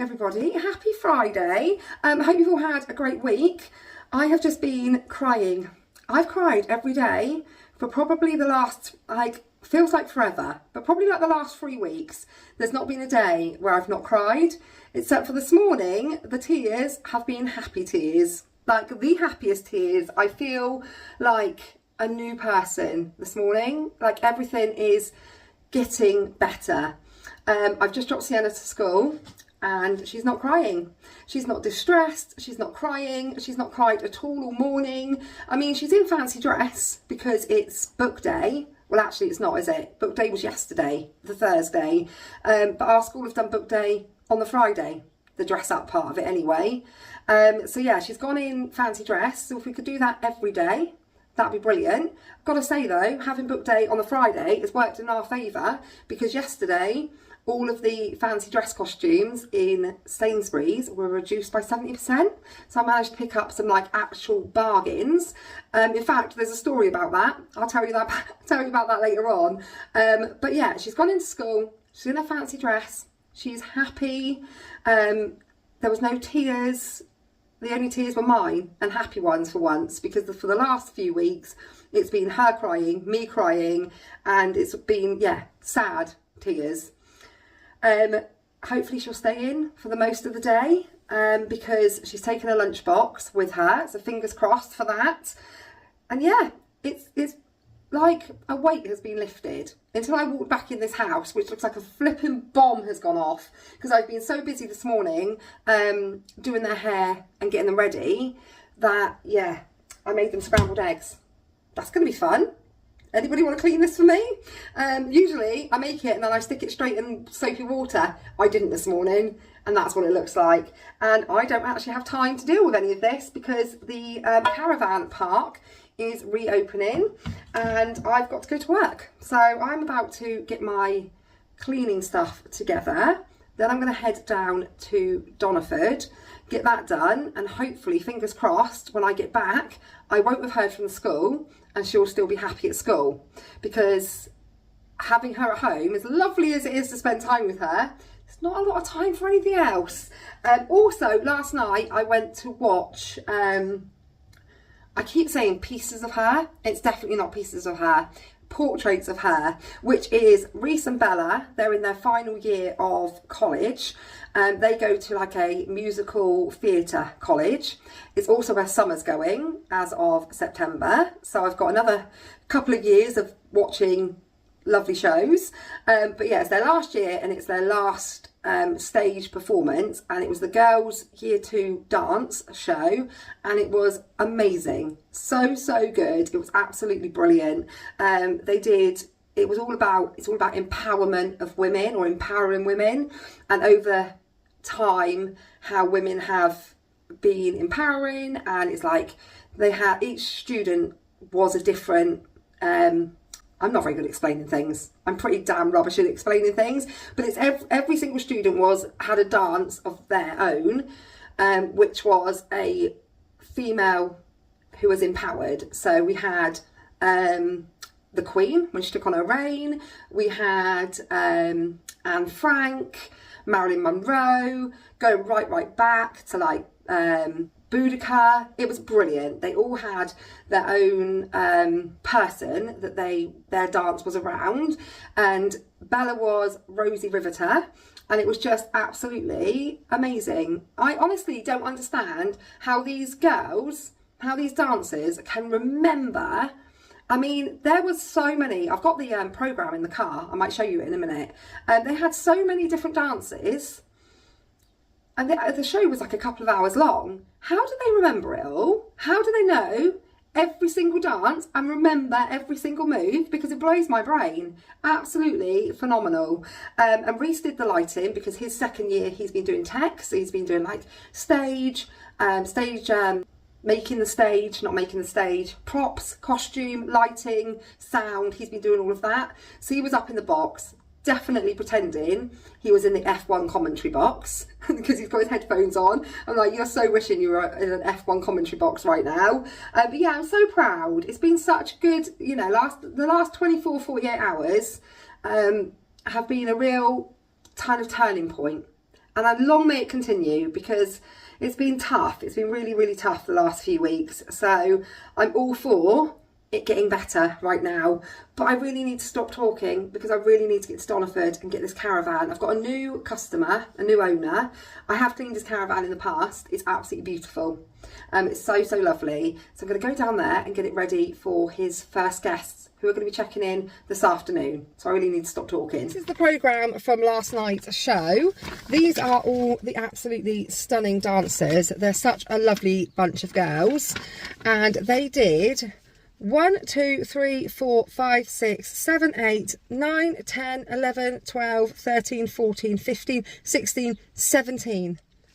morning everybody, happy Friday. I hope you've all had a great week. I have just been crying. I've cried every day for probably the last, feels like forever, but probably like the last 3 weeks. There's not been a day where I've not cried, except for this morning. The tears have been happy tears, like the happiest tears. I feel like a new person this morning, like everything is getting better. I've just dropped Sienna to school and she's not crying. She's not distressed, she's not crying, she's not cried at all morning. I mean, she's in fancy dress because it's book day. Well, actually it's not, is it? Book day was yesterday, the Thursday. But our school have done book day on the Friday, the dress up part of it anyway. So yeah, she's gone in fancy dress. So if we could do that every day, that'd be brilliant. I've got to say though, having book day on the Friday has worked in our favour, because yesterday all of the fancy dress costumes in Sainsbury's were reduced by 70%. So I managed to pick up some like actual bargains. In fact, there's a story about that. I'll tell you about that later on. But yeah, she's gone into school. She's in a fancy dress. She's happy. There was no tears. The only tears were mine, and happy ones for once, because for the last few weeks it's been her crying, me crying, and it's been, yeah, sad tears. Hopefully she'll stay in for the most of the day, because she's taken a lunchbox with her, so fingers crossed for that. And yeah, it's like a weight has been lifted until I walked back in this house, which looks like a flipping bomb has gone off, because I've been so busy this morning doing their hair and getting them ready that, yeah, I made them scrambled eggs. That's going to be fun. Anybody want to clean this for me? Usually I make it and then I stick it straight in soapy water. I didn't this morning, and that's what it looks like. And I don't actually have time to deal with any of this because the caravan park is reopening and I've got to go to work. So I'm about to get my cleaning stuff together. Then I'm going to head down to Doniford, get that done, and hopefully, fingers crossed, when I get back, I won't have heard from the school and she'll still be happy at school, because having her at home, as lovely as it is to spend time with her, there's not a lot of time for anything else. Also, last night I went to watch, I keep saying pieces of her, it's definitely not pieces of her, portraits of her, which is Reese and Bella. They're in their final year of college. They go to like a musical theatre college. It's also where summer's going as of September. So I've got another couple of years of watching lovely shows. But yeah, it's their last year and it's their last stage performance, and it was the girls' year 2 dance show, and it was amazing. So good. It was absolutely brilliant. It was all about empowerment of women, or empowering women, and over time how women have been empowering, and it's like each student was a different I'm not very good at explaining things. I'm pretty damn rubbish at explaining things, but it's every single student had a dance of their own, which was a female who was empowered. So we had the Queen when she took on her reign. We had Anne Frank, Marilyn Monroe, going right back to like Boudica. It was brilliant. They all had their own person that their dance was around, and Bella was Rosie Riveter, and it was just absolutely amazing. I honestly don't understand how these girls, how these dancers can remember. I mean, there was so many. I've got the programme in the car. I might show you it in a minute. They had so many different dances. And the show was like a couple of hours long. How do they remember it all? How do they know every single dance and remember every single move? Because it blows my brain. Absolutely phenomenal. And Reese did the lighting, because his second year he's been doing tech. So he's been doing like making the stage, not making the stage, props, costume, lighting, sound. He's been doing all of that. So he was up in the box, definitely pretending he was in the F1 commentary box because he's got his headphones on. I'm like, you're so wishing you were in an F1 commentary box right now. But yeah, I'm so proud. It's been such good, you know, the last 24, 48 hours have been a real kind of turning point. and long may it continue, because it's been tough. It's been really, really tough the last few weeks. So I'm all for it getting better right now, but I really need to stop talking because I really need to get to Doniford and get this caravan. I've got a new customer, a new owner. I have cleaned his caravan in the past. It's absolutely beautiful. It's so, so lovely. So I'm going to go down there and get it ready for his first guests, who are going to be checking in this afternoon. So I really need to stop talking. This is the programme from last night's show. These are all the absolutely stunning dancers. They're such a lovely bunch of girls, and they did 1, 2, 3, 4, 5, 6, 7, 8, 9, 10, 11, 12, 13, 14, 15, 16,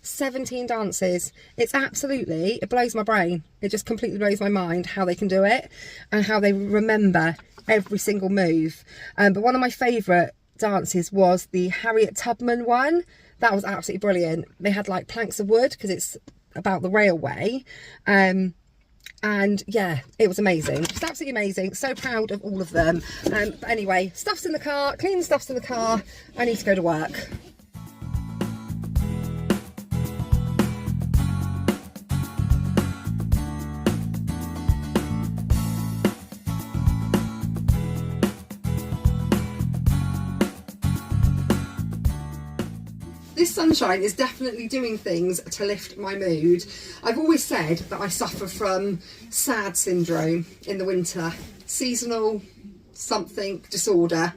17 dances. It's absolutely, it blows my brain. It just completely blows my mind how they can do it and how they remember every single move. But one of my favourite dances was the Harriet Tubman one. That was absolutely brilliant. They had like planks of wood because it's about the railway. And yeah, it was amazing. Just absolutely amazing. So proud of all of them. But anyway, stuff's in the car, clean stuff's in the car. I need to go to work. This sunshine is definitely doing things to lift my mood. I've always said that I suffer from sad syndrome in the winter, seasonal something disorder.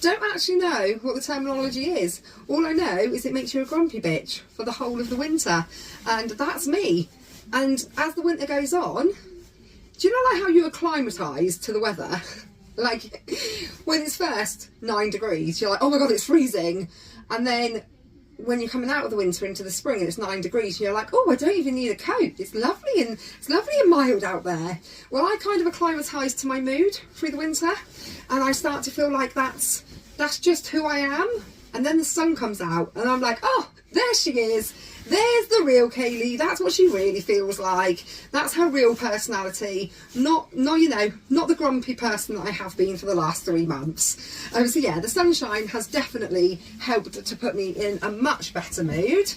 Don't actually know what the terminology is. All I know is it makes you a grumpy bitch for the whole of the winter, and that's me. And as the winter goes on, do you know like how you acclimatise to the weather? Like when it's first 9 degrees, you're like, oh my god, it's freezing, and then when you're coming out of the winter into the spring and it's 9 degrees, you're like, oh, I don't even need a coat. It's lovely and mild out there. Well, I kind of acclimatise to my mood through the winter, and I start to feel like that's just who I am. And then the sun comes out and I'm like, oh, there she is. There's the real Kaylee. That's what she really feels like. That's her real personality. Not the grumpy person that I have been for the last 3 months. So yeah, the sunshine has definitely helped to put me in a much better mood.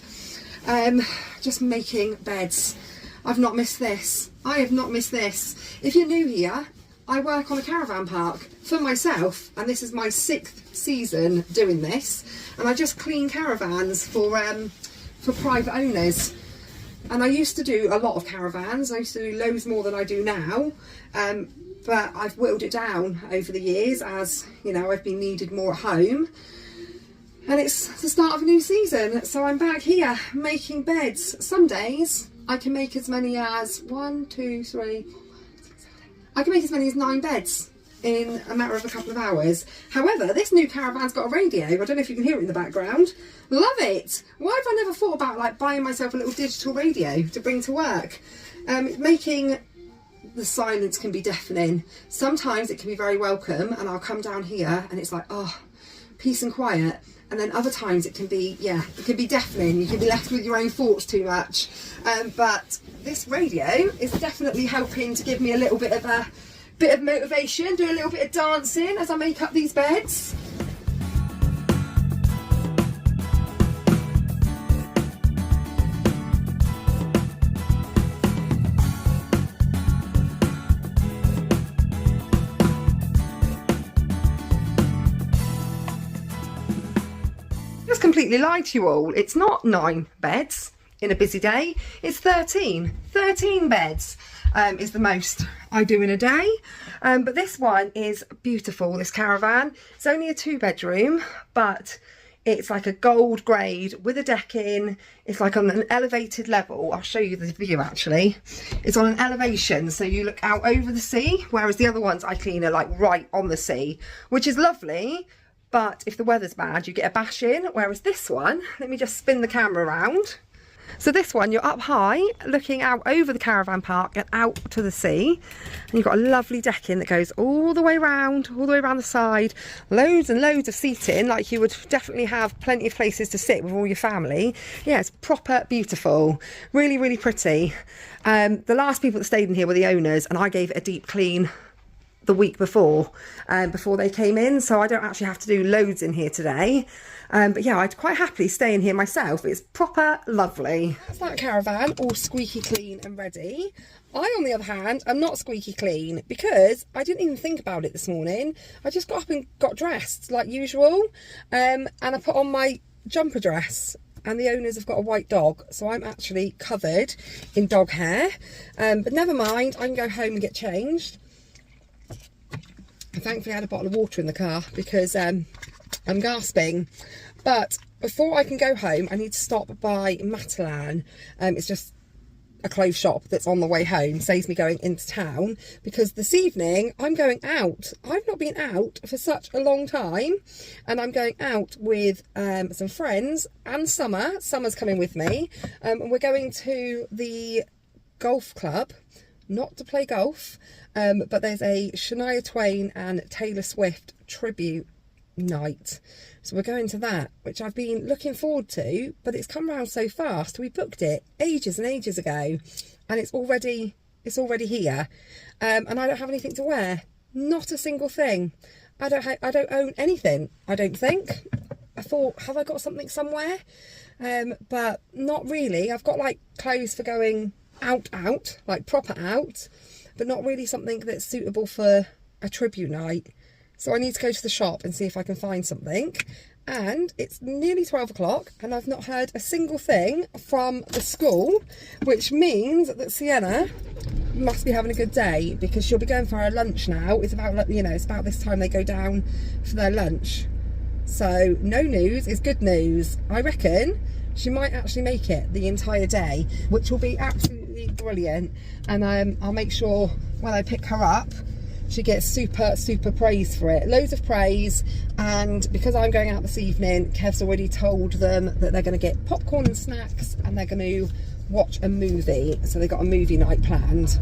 Just making beds. I've not missed this. I have not missed this. If you're new here, I work on a caravan park for myself, and this is my 6th season doing this. And I just clean caravans for private owners, and I used to do a lot of caravans. I used to do loads more than I do now, but I've whittled it down over the years as you know I've been needed more at home, and it's the start of a new season, so I'm back here making beds. Some days I can make as many as 1, 2, 3, I can make as many as 9 beds in a matter of a couple of hours. However, this new caravan's got a radio. I don't know if you can hear it in the background. Love it. Why have I never thought about like buying myself a little digital radio to bring to work? Making the silence can be deafening. Sometimes it can be very welcome, and I'll come down here and it's like, oh, peace and quiet. And then other times it can be, yeah, it can be deafening. You can be left with your own thoughts too much. But this radio is definitely helping to give me a little bit of motivation, do a little bit of dancing as I make up these beds. Just completely lied to you all. It's not 9 beds in a busy day, it's 13 beds. Is the most I do in a day, but this one is beautiful, this caravan. It's only a 2-bedroom, but it's like a gold grade with a deck in. It's like on an elevated level. I'll show you the view actually. It's on an elevation, so you look out over the sea, whereas the other ones I clean are like right on the sea, which is lovely, but if the weather's bad you get a bash in, whereas this one, let me just spin the camera around. So this one, you're up high, looking out over the caravan park and out to the sea. And you've got a lovely decking that goes all the way around the side. Loads and loads of seating, like you would definitely have plenty of places to sit with all your family. Yeah, it's proper beautiful. Really, really pretty. The last people that stayed in here were the owners, and I gave it a deep clean the week before they came in, so I don't actually have to do loads in here today. But yeah, I'd quite happily stay in here myself. It's proper lovely. That's that caravan all squeaky clean and ready. I, on the other hand, am not squeaky clean because I didn't even think about it this morning. I just got up and got dressed like usual, and I put on my jumper dress, and the owners have got a white dog, so I'm actually covered in dog hair. But never mind, I can go home and get changed. I thankfully had a bottle of water in the car because I'm gasping. But before I can go home, I need to stop by Matalan. It's just a clothes shop that's on the way home, saves me going into town, because this evening I'm going out. I've not been out for such a long time, and I'm going out with some friends, and Summer's coming with me, and we're going to the golf club, not to play golf, but there's a Shania Twain and Taylor Swift tribute night, so we're going to that, which I've been looking forward to, but it's come around so fast. We booked it ages and ages ago, and it's already here, and I don't have anything to wear, not a single thing. I don't own anything, I don't think. I thought, have I got something somewhere? But not really. I've got like clothes for going out, like proper out, but not really something that's suitable for a tribute night. So I need to go to the shop and see if I can find something. And it's nearly 12 o'clock and I've not heard a single thing from the school, which means that Sienna must be having a good day, because she'll be going for her lunch now. It's about, you know, it's about this time they go down for their lunch. So no news is good news. I reckon she might actually make it the entire day, which will be absolutely brilliant. And I'll make sure when I pick her up, she gets super praise for it. Loads of praise. And because I'm going out this evening, Kev's already told them that they're going to get popcorn and snacks and they're going to watch a movie. So they've got a movie night planned.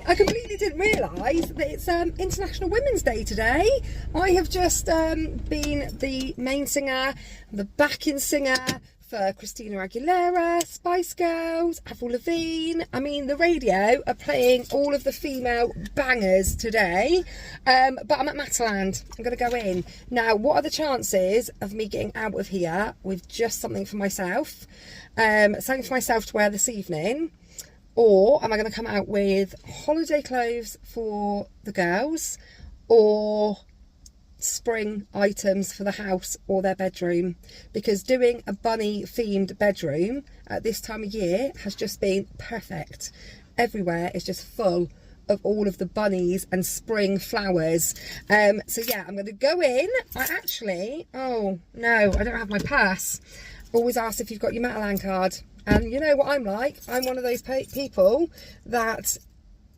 I completely didn't realise that it's International Women's Day today. I have just been the main singer, the backing singer for Christina Aguilera, Spice Girls, Avril Lavigne. I mean, the radio are playing all of the female bangers today. But I'm at Matalan. I'm going to go in. Now, what are the chances of me getting out of here with just something for myself? Something for myself to wear this evening? Or am I going to come out with holiday clothes for the girls, or spring items for the house or their bedroom? Because doing a bunny themed bedroom at this time of year has just been perfect. Everywhere is just full of all of the bunnies and spring flowers. So yeah, I'm going to go in. Oh no, I don't have my pass. Always ask if you've got your Matalan card. And you know what I'm like? I'm one of those people that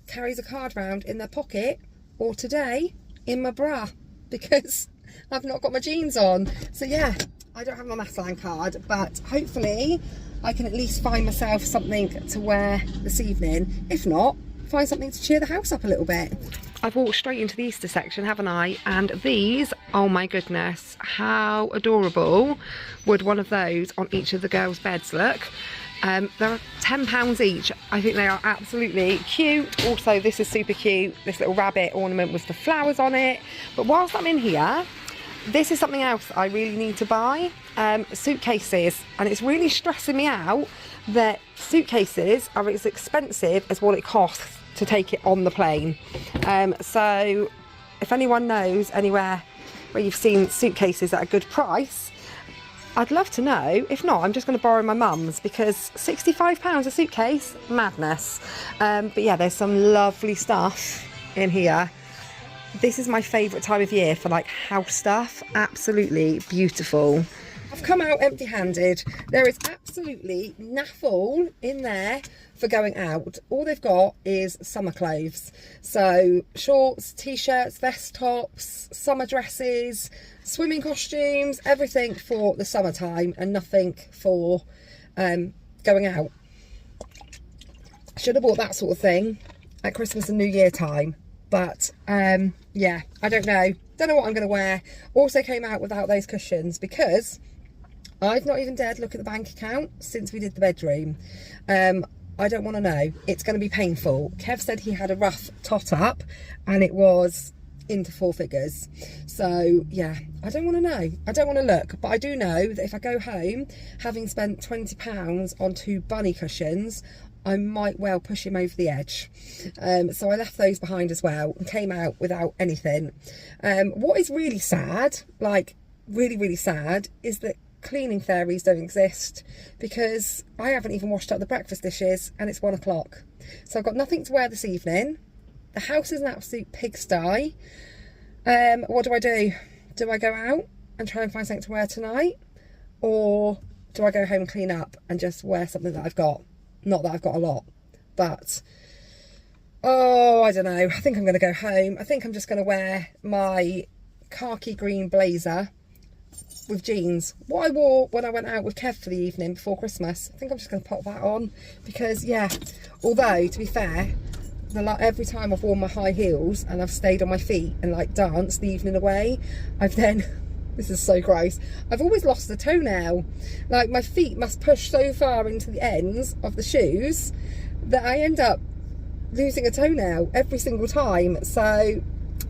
carries a card round in their pocket, or today in my bra, because I've not got my jeans on. So yeah, I don't have my Matalan card, but hopefully I can at least find myself something to wear this evening. If not, find something to cheer the house up a little bit. I've walked straight into the Easter section, haven't I? And these, oh my goodness, how adorable would one of those on each of the girls' beds look? They're £10 each. I think they are absolutely cute. Also, this is super cute, this little rabbit ornament with the flowers on it. But whilst I'm in here, this is something else I really need to buy, suitcases. And it's really stressing me out that suitcases are as expensive as what it costs to take it on the plane. So if anyone knows anywhere where you've seen suitcases at a good price, I'd love to know. If not, I'm just going to borrow my mum's, because £65 a suitcase, madness. But yeah, there's some lovely stuff in here. This is my favourite time of year for like house stuff. Absolutely beautiful. I've come out empty-handed. There is absolutely naff all in there for going out. All they've got is summer clothes. So shorts, t-shirts, vest tops, summer dresses, swimming costumes, everything for the summertime, and nothing for going out. Should have bought that sort of thing at Christmas and New Year time. But yeah, I don't know don't know what I'm going to wear. Also came out without those cushions because I've not even dared look at the bank account since we did the bedroom. I don't want to know. It's going to be painful. Kev said he had a rough tot up and it was into 4 figures. So yeah, I don't want to know. I don't want to look, but I do know that if I go home having spent £20 on 2 bunny cushions, I might well push him over the edge. So I left those behind as well and came out without anything. What is really sad, like really sad, is that cleaning fairies don't exist, because I haven't even washed up the breakfast dishes and it's 1 o'clock. So I've got nothing to wear this evening. The house is an absolute pigsty. What do? Do I go out and try and find something to wear tonight? Or do I go home and clean up and just wear something that I've got? Not that I've got a lot, but oh, I don't know. I think I'm going to go home. I think I'm just going to wear my khaki green blazer with jeans, what I wore when I went out with Kev for the evening before Christmas. I think I'm just going to pop that on because, yeah, although to be fair, every time I've worn my high heels and I've stayed on my feet and like danced the evening away, I've then this is so gross, I've always lost a toenail. Like my feet must push so far into the ends of the shoes that I end up losing a toenail every single time. So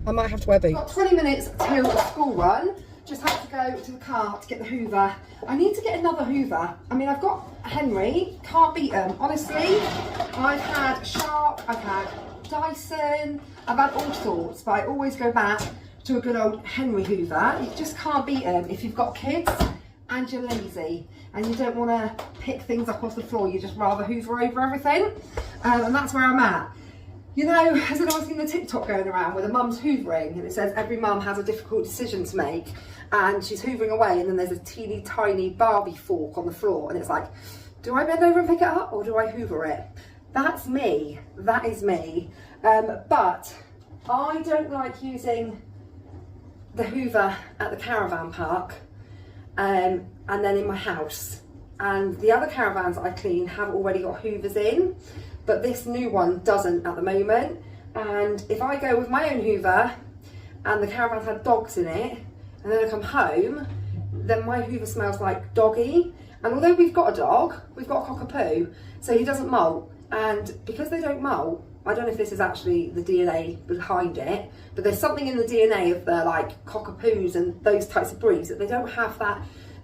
I might have to wear boots. Got 20 minutes till the school run. Just have to go to the car to get the Hoover. I need to get another Hoover. I mean, I've got Henry, can't beat them. Honestly, I've had Shark, I've had Dyson, I've had all sorts, but I always go back to a good old Henry Hoover. You just can't beat them if you've got kids and you're lazy and you don't want to pick things up off the floor. You just rather Hoover over everything. And that's where I'm at. You know, has anyone seen the TikTok going around where the mum's hoovering and it says every mum has a difficult decision to make and she's hoovering away and then there's a teeny tiny Barbie fork on the floor and it's like, do I bend over and pick it up or do I hoover it? That's me. That is me. But I don't like using the Hoover at the caravan park and then in my house. And the other caravans I clean have already got Hoovers in, but this new one doesn't at the moment. And if I go with my own Hoover and the caravan's had dogs in it and then I come home, then my Hoover smells like doggy. And although we've got a dog, we've got a cockapoo, so he doesn't molt. And because they don't molt, I don't know if this is actually the DNA behind it, but there's something in the DNA of the like cockapoos and those types of breeds that they don't have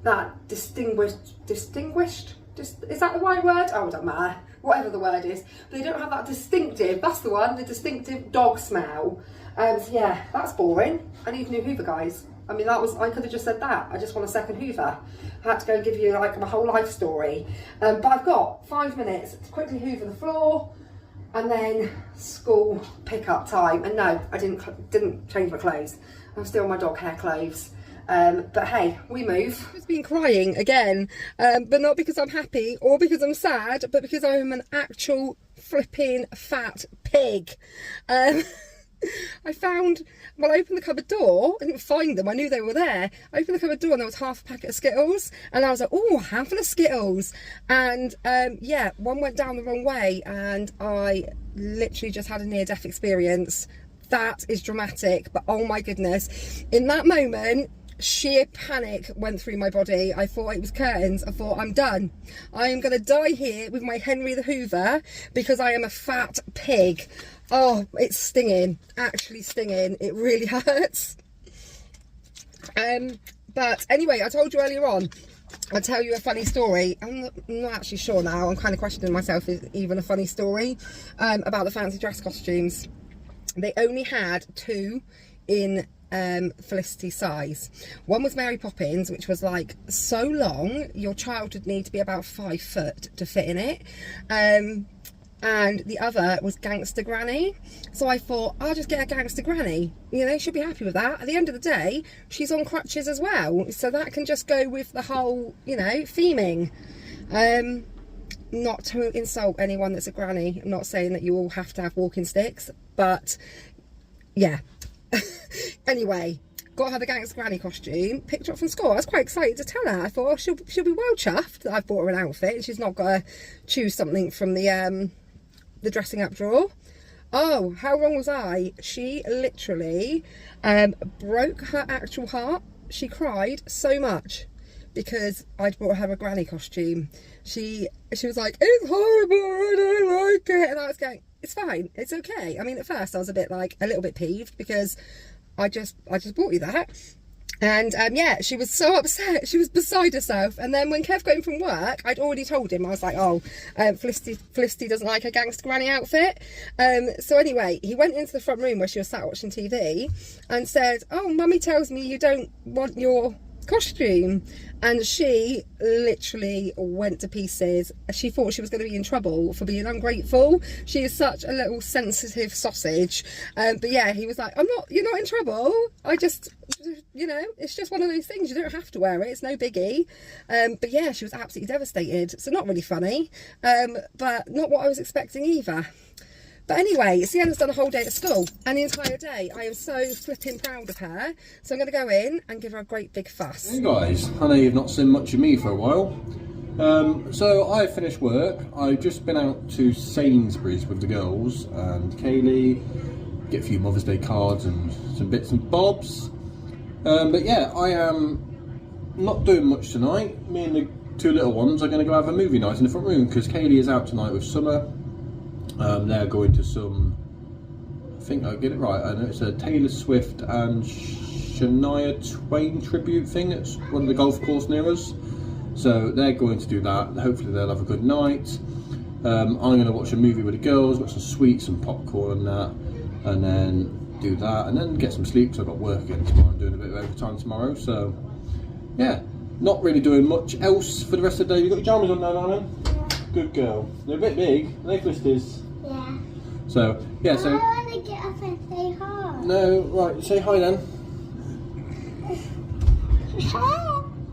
that distinguished, is that the right word? Oh, it doesn't matter, whatever the word is. But they don't have that distinctive, that's the one, the distinctive dog smell. So yeah, that's boring. I need a new Hoover, guys. I mean, I could have just said that. I just want a second Hoover. I had to go and give you like my whole life story. But I've got 5 minutes to quickly Hoover the floor and then school pick-up time. And no, I didn't change my clothes. I'm still in my dog hair clothes. But hey, we move. I've been crying again, but not because I'm happy or because I'm sad, but because I'm an actual flipping fat pig. I opened the cupboard door, I didn't find them, I knew they were there. I opened the cupboard door and there was half a packet of Skittles and I was like, oh, a handful of Skittles. And yeah, one went down the wrong way and I literally just had a near-death experience. That is dramatic, but oh my goodness. In that moment, sheer panic went through my body. I thought it was curtains. I thought, I'm done. I am going to die here with my Henry the Hoover because I am a fat pig. Oh, it's stinging, actually stinging. It really hurts. But anyway, I told you earlier on, I'll tell you a funny story. I'm not actually sure now. I'm kind of questioning myself, is it even a funny story, about the fancy dress costumes. They only had 2 in Felicity size. One was Mary Poppins, which was like so long, your child would need to be about 5 foot to fit in it. And the other was Gangster Granny. So I thought, I'll just get a Gangster Granny. You know, she'll be happy with that. At the end of the day, she's on crutches as well. So that can just go with the whole, you know, theming. Not to insult anyone that's a granny. I'm not saying that you all have to have walking sticks. But, yeah. Anyway, got her the Gangster Granny costume, picked her up from school. I was quite excited to tell her. I thought, oh, she'll be well chuffed that I've bought her an outfit and she's not got to choose something from the dressing up drawer. Oh, how wrong was I? She literally broke her actual heart. She cried so much because I'd brought her a granny costume. She was like, it's horrible, I don't like it. And I was going, it's fine, it's okay. I mean, at first I was a little bit peeved because I just bought you that. And yeah, she was so upset. She was beside herself. And then when Kev got in from work, I'd already told him. I was like, oh, Felicity doesn't like her gangster granny outfit. So anyway, he went into the front room where she was sat watching TV and said, oh, mummy tells me you don't want your costume. And she literally went to pieces. She thought she was going to be in trouble for being ungrateful. She is such a little sensitive sausage. But yeah, he was like, you're not in trouble. I just, you know, it's just one of those things. You don't have to wear it. It's no biggie. But yeah, she was absolutely devastated. So not really funny, but not what I was expecting either. But anyway, Sienna's done a whole day at school, and the entire day. I am so flipping proud of her. So I'm going to go in and give her a great big fuss. Hey guys, I know you've not seen much of me for a while. So I finished work. I've just been out to Sainsbury's with the girls and Kaylee, get a few Mother's Day cards and some bits and bobs. But yeah, I am not doing much tonight. Me and the two little ones are going to go have a movie night in the front room because Kaylee is out tonight with Summer. They're going to some, I think I'll get it right, I know it's a Taylor Swift and Shania Twain tribute thing at one of the golf course near us. So they're going to do that. Hopefully they'll have a good night. I'm going to watch a movie with the girls, got some sweets and popcorn and that, and then do that, and then get some sleep because I've got work again tomorrow. I'm doing a bit of overtime tomorrow, so yeah, not really doing much else for the rest of the day. You got your jammies on now, darling? Good girl. They're a bit big, are they, Felicitys? Yeah. So, yeah, so... I want to get up and say hi. No, right, say hi then.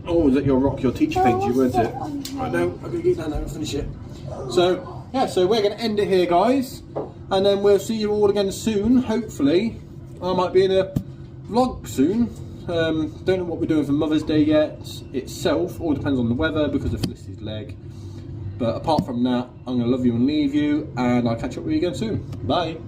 Oh, is that your teacher painted you, weren't it? I know, I'm going to get that now and finish it. So, yeah, so we're going to end it here, guys. And then we'll see you all again soon, hopefully. I might be in a vlog soon. Don't know what we're doing for Mother's Day yet itself. All depends on the weather because of Felicity's leg. But apart from that, I'm going to love you and leave you, and I'll catch up with you again soon. Bye.